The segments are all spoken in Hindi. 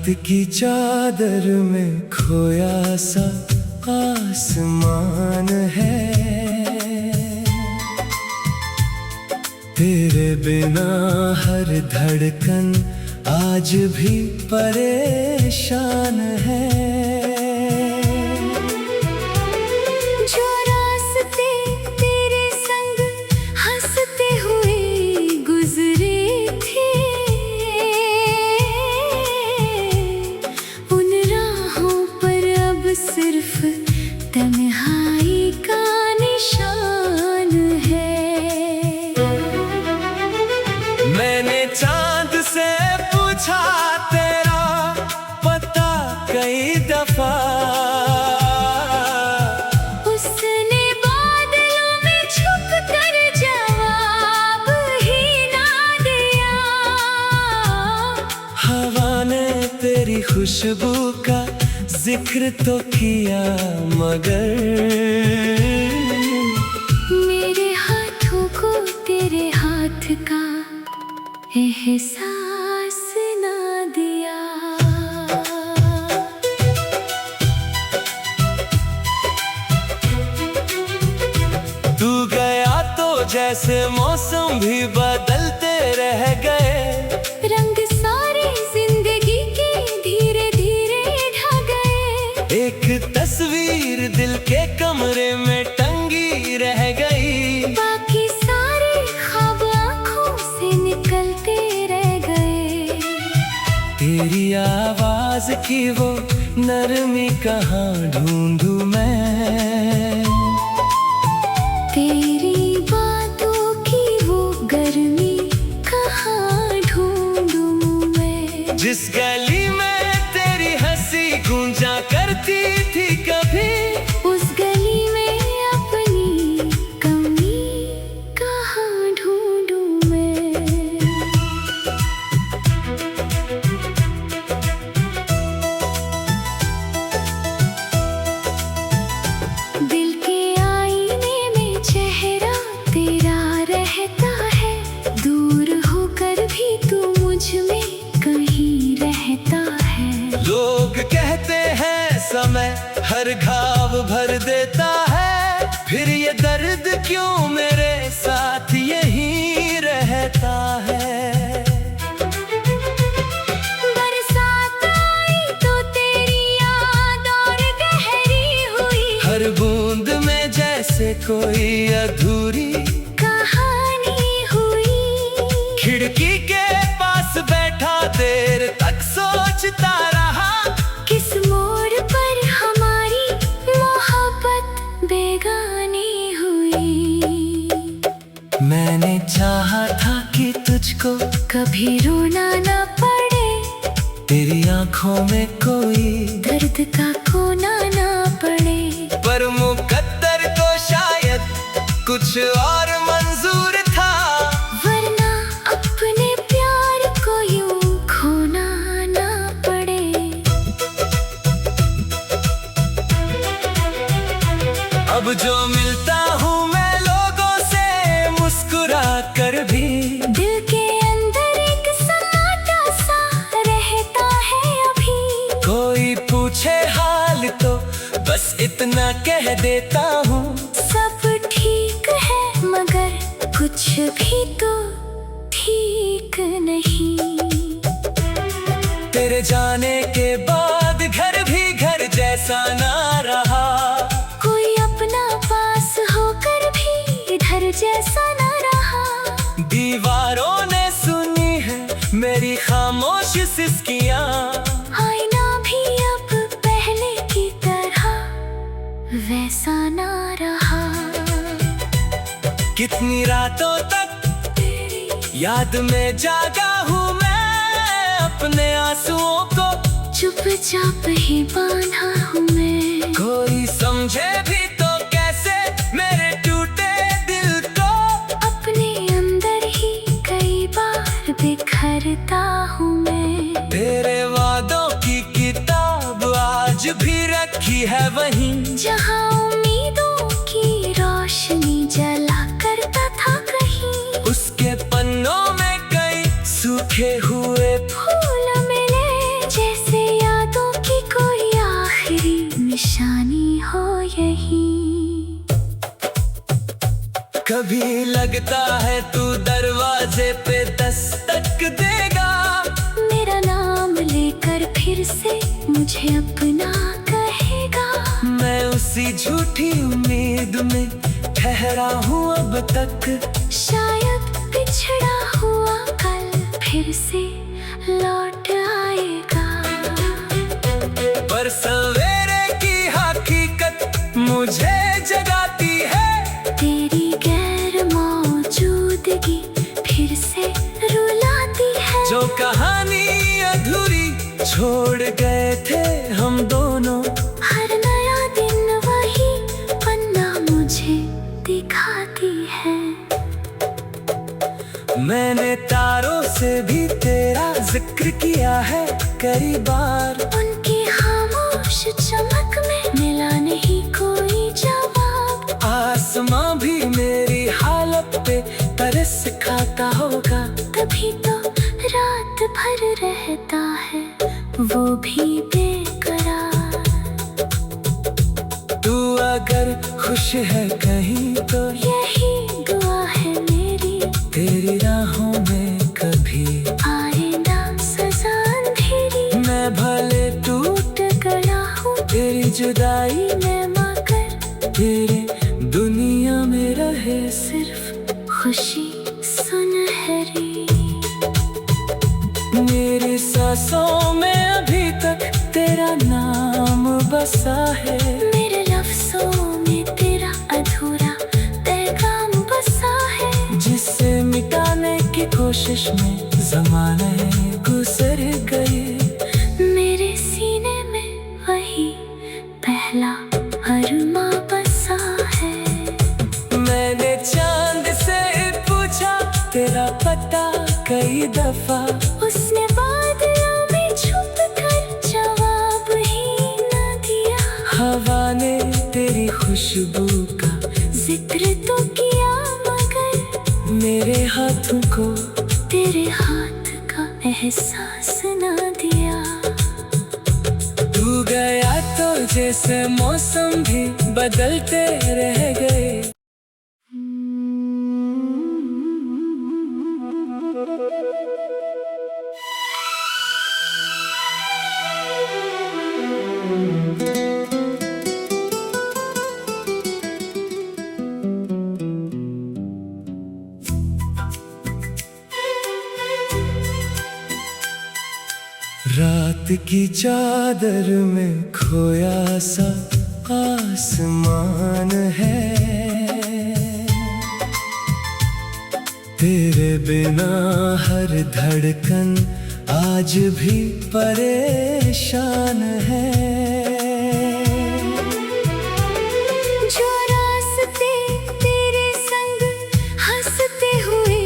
रात की चादर में खोया सा आसमान है। तेरे बिना हर धड़कन आज भी परेशान है। जो रास्ते तेरे संग हंसते हुए गुजरे थे, उन राहों पर अब सिर्फ तन्हाई का निशान है। मैंने चांद से पूछा तेरा पता कई दफा, उसने बादलों में छुप कर जवाब ही ना दिया। हवा ने तेरी खुशबू का जिक्र तो किया, मगर मेरे हाथों को तेरे हाथ का एहसास ना दिया। तू गया तो जैसे मौसम भी बदलते रह गए। रंग सारे जिंदगी के धीरे धीरे ढह गए। एक तस्वीर दिल के कमरे में टंगी रह गई। बाकी सारे ख्वाब आँखों से निकलते रह गए। तेरी आवाज की वो नरमी कहाँ ढूंढूं मैं, तेरी बातों की वो गर्मी कहाँ ढूंढूं मैं। जिस गली में तेरी हंसी गूंजा करती थी कभी, उस गली में अपनी कमी कहाँ ढूंढूं मैं। दिल के आईने में चेहरा तेरा रहता है। दूर होकर भी तू मुझ में कहीं रहता है। लोग कहते हैं समय हर घाव भर देता है, फिर ये दर्द क्यों मेरे साथ यहीं रहता है। बरसात आई तो तेरी याद और गहरी हुई। हर बूंद में जैसे कोई अधूरी कहानी हुई। खिड़की के पास बैठा देर तक सोचता रहा, किस मोड़ पर हमारी मोहब्बत बेगानी हुई। मैंने चाहा था कि तुझको कभी रोना ना पड़े, तेरी आंखों में कोई दर्द का कोना ना पड़े। पर मुकद्दर को शायद कुछ और मंजूर था, वरना अपने प्यार को यूं खोना ना पड़े। अब जो मिलता हूँ मैं लोगों से मुस्कुरा कर भी, दिल के अंदर एक सन्नाटा सा रहता है अभी। कोई पूछे हाल तो बस इतना कह देता हूँ, सब ठीक है मगर कुछ भी तो ठीक नहीं। तेरे जाने के बाद घर भी घर जैसा ना रहा। कोई अपना पास होकर भी इधर जैसा ना रहा। दीवारों ने सुनी है मेरी खामोश सिसकियाँ, आईना भी अब पहले की तरह वैसा ना रहा। कितनी रातों तक तेरी याद में जागा हूँ मैं, अपने आंसुओं को चुपचाप ही बांधा हूँ मैं। कोई समझे भी तो कैसे मेरे टूटे दिल को, अपने अंदर ही कई बार बिखरता हूँ मैं। तेरे वादों की किताब आज भी रखी है वहीं, जहाँ उम्मीदों की रोशनी जला करता था कहीं। उसके पन्नों में कई सूखे हुए फूल मिले जैसे कभी लगता है तू दरवाजे पे दस्तक देगा, मेरा नाम लेकर फिर से मुझे अपना कहेगा। मैं उसी झूठी उम्मीद में ठहरा हूँ अब तक, शायद पिछड़ा हुआ कल फिर से लौट आएगा। पर सवेरे की हकीकत मुझे जगाती है, तेरी गैर मौजूदगी फिर से रुलाती है। जो कहानी अधूरी छोड़ गए थे हम दोनों, हर नया दिन वही पन्ना मुझे दिखाती है। मैंने तारों से भी तेरा जिक्र किया है कई बार, उनकी खामोश चमक में मिला नहीं कोई जवाब। आसमां भी मेरी हालत पे तरस खाता होगा, तभी तो रात भर रहता है वो भी बेकरार। तू अगर खुश है कहीं तो यही दुआ है मेरी, तेरी राहों में कभी आए ना सजा अंधेरी। मैं भले टूट गया हूँ तेरी जुदाई मैं मगर, तेरे दुनिया में रहे सिर्फ खुशी सुनहरी। मेरी सांसों में अभी तक तेरा नाम बसा है, मेरे लफ्जों में तेरा अधूरा पैगाम बसा है। जिसे मिटाने की कोशिश में ज़माने गुजर गए, मेरे सीने में वही पहला अरमा बसा है। मैंने चांद से पूछा तेरा पता कई दफा, उसने बादलों में छुप कर जवाब ही न दिया। हवा ने तेरी खुशबू का जिक्र तो किया मगर, मेरे हाथों को तेरे हाथ का एहसास न दिया। तू गया तो जैसे मौसम भी बदलते रह गए। रात की चादर में खोया सा आसमान है, तेरे बिना हर धड़कन आज भी परेशान है। जो रास्ते तेरे संग हंसते हुए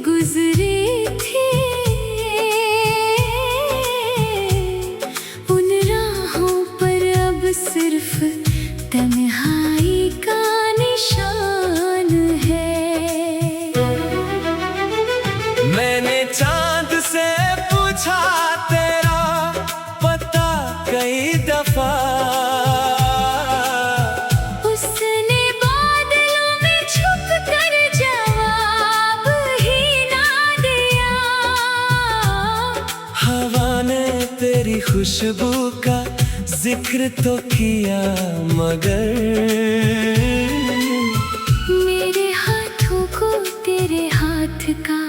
गुजरे थे, उन राहों पर अब सिर्फ तन्हाई का निशान है। मैंने चांद से पूछा तेरा पता कई दफा, उसने बादलों में छुप कर जवाब ही ना दिया। हवा ने तेरी खुशबू का जिक्र तो किया मगर, मेरे हाथों को तेरे हाथ का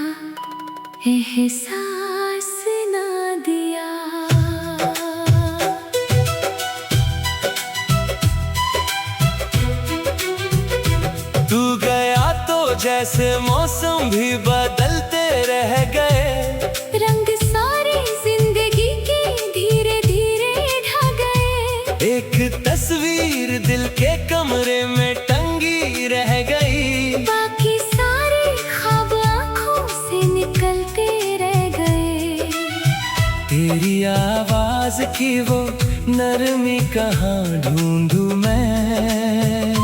एहसास ना दिया। तू गया तो जैसे मौसम भी बदलते रह गए, रंग सारी जिंदगी के धीरे धीरे ढह गए। एक तस्वीर दिल के कमरे में टंगी रह गई, बाकी सारे ख्वाब आँखों से निकलते रह गए। तेरी आवाज की वो नरमी कहाँ ढूंढूं मैं,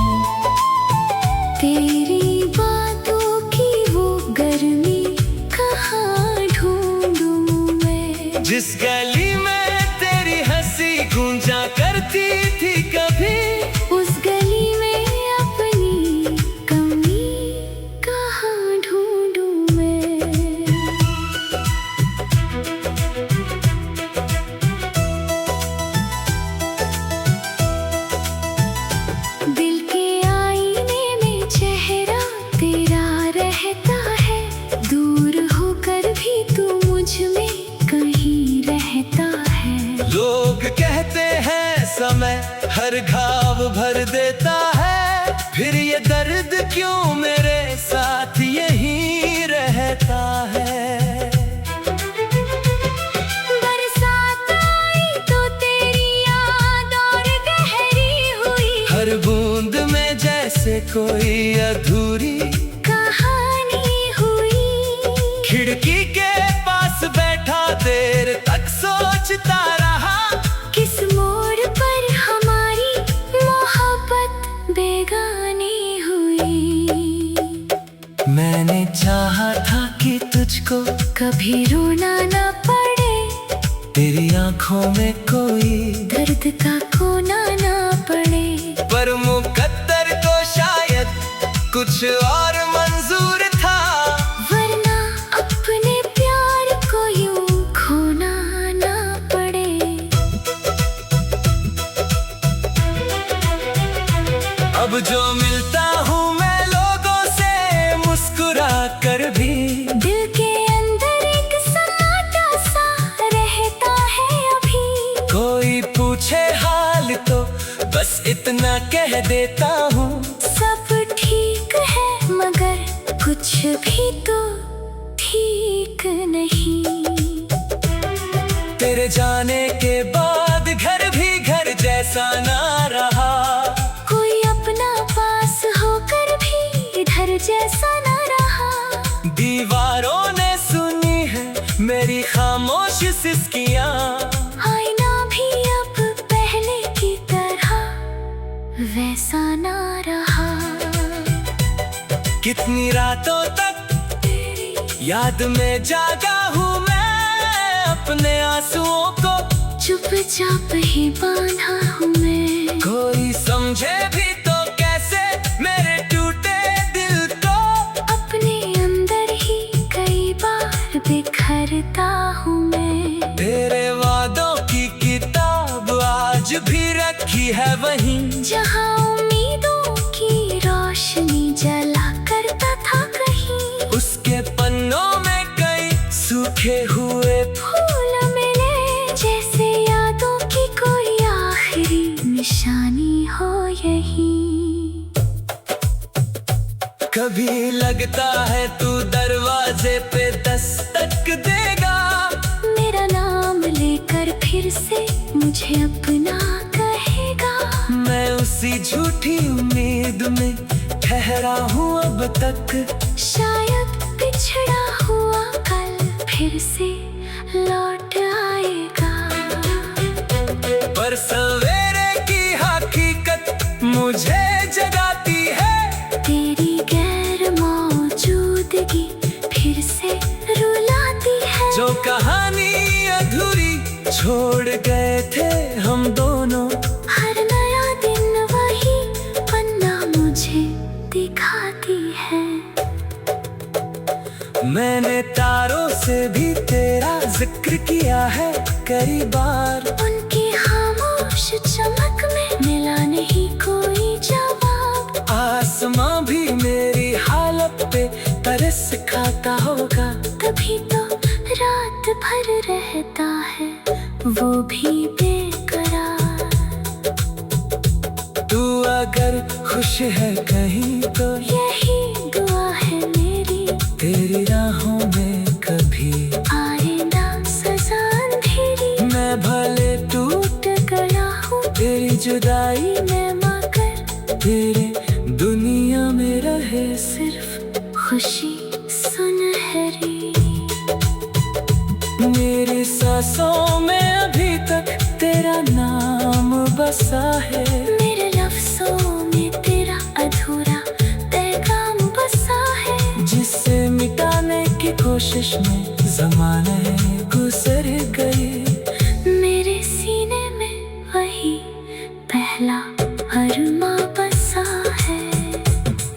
तेरी बातों की वो गर्मी कहाँ ढूंढूं मैं। जिस गली में तेरी हंसी गूंजा करती थी कभी, उस गली में अपनी कमी भर देता है, फिर ये दर्द क्यों मेरे साथ यहीं रहता है। बरसात आई तो तेरी याद और गहरी हुई, हर बूंद में जैसे कोई अधूरी कहानी हुई। खिड़की के पास बैठा देर तक सोचता रहा, किस मोड़ पर हमारी मोहब्बत बेगानी हुई। मैंने चाहा था कि तुझको कभी रोना न पड़े, तेरी आंखों में कोई दर्द का कोना न पड़े, पर मुकद्दर को शायद कुछ और मंजूर था, वरना अपने प्यार को यूं खोना न पड़े। अब जो मिलता हूँ मैं लोगों से मुस्कुरा कर भी, दिल के अंदर एक सन्नाटा सा रहता है अभी। कोई पूछे हाल तो बस इतना कह देता हूँ, सब ठीक है मगर कुछ भी तो ठीक नहीं। तेरे जाने के बाद घर भी घर जैसा ना रहा, कोई अपना पास होकर भी इधर जैसा न रहा। दीवारों ने सुनी है मेरी खामोश सिसकियाँ, आईना भी अब पहले की तरह वैसा ना रहा। कितनी रातों तक याद में जागा हूँ मैं, अपने आंसुओं को चुपचाप ही बांधा हूँ मैं। कोई समझे भी तो कैसे मेरे टूटे दिल को, अपने अंदर ही कई बार बिखरता हूँ मैं। तेरे वादों की किताब आज भी रखी है वहीं, जहाँ उम्मीदों की रोशनी जला करता था कहीं। उसके पन्नों में कई सूखे हुए फूल मिले, जैसे यादों की कोई आखिरी निशानी हो यही। कभी लगता है तू दरवाजे पे दस्तक देगा, मेरा नाम लेकर फिर से मुझे अपना कहेगा। मैं उसी झूठी उम्मीद में ठहरा हूँ अब तक, शायद पिछड़ा हुआ कल फिर से लौट आएगा। पर सवेरे की हकीकत मुझे जगाती है, तेरी गैर मौजूदगी फिर से रुलाती है। जो कहानी अधूरी छोड़ गए थे हम दोनों, हर नया दिन वही पन्ना मुझे दिखाती है। मैंने तारों से भी तेरा जिक्र किया है कई बार, उनकी खामोश चमक में मिला नहीं कोई जवाब। आसमां भी मेरी हालत पे तरस खाता होगा, तभी तो रात भर रहता है वो भी बेकरार। तू अगर खुश है कहीं तो यही दुआ है मेरी, तेरी राहों में कभी आए ना सजा अंधेरी। मैं भले टूट गया हूँ तेरी जुदाई मैं मगर, तेरे दुनिया में रहे सिर्फ खुशी सुनहरी। मेरी सांसों में अभी तक तेरा नाम बसा है, मेरे लफ्जों में तेरा अधूरा पैगाम बसा है। जिसे मिटाने की कोशिश में ज़माने गुजर गए, मेरे सीने में वही पहला अरमा बसा है।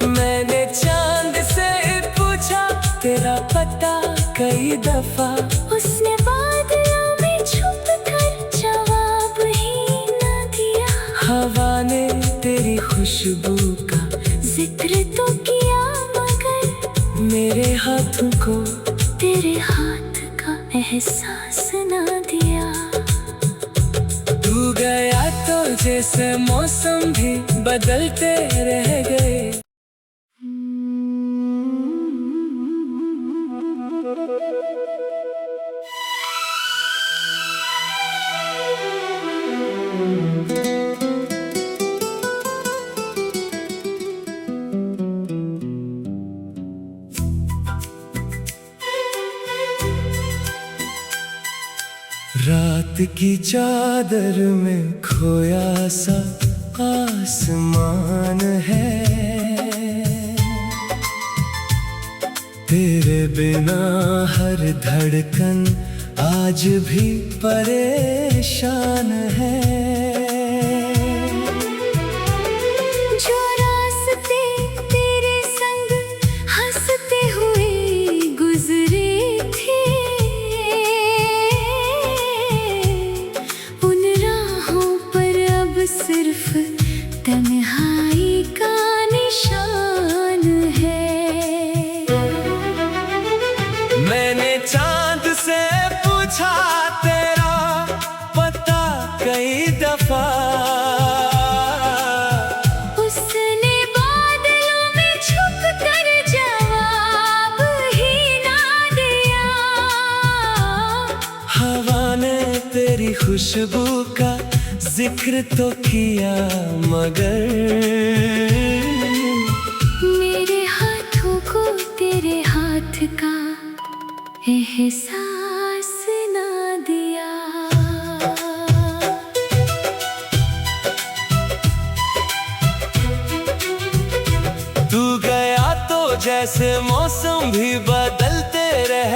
मैंने चांद से पूछा तेरा पता कई दफा, उसने बादलों में छुप कर जवाब ही न दिया। हवा ने तेरी खुशबू का जिक्र तो किया मगर मेरे हाथों को तेरे हाथ का एहसास न दिया। तू गया तो जैसे मौसम भी बदलते रह गए। रात की चादर में खोया सा आसमान है, तेरे बिना हर धड़कन आज भी परेशान है। जो रास्ते तेरे संग हंसते हुए गुजरे थे, उन राहों पर अब सिर्फ तन्हाई का निशान है। मैंने चांद से पूछा तेरा पता कई दफा, उसने बादलों में छुप कर जवाब ही ना दिया। हवा ने तेरी खुशबू का जिक्र तो किया, मगर मेरे हाथों को तेरे हाथ का एहसास ना दिया। तू गया तो जैसे मौसम भी बदलते रह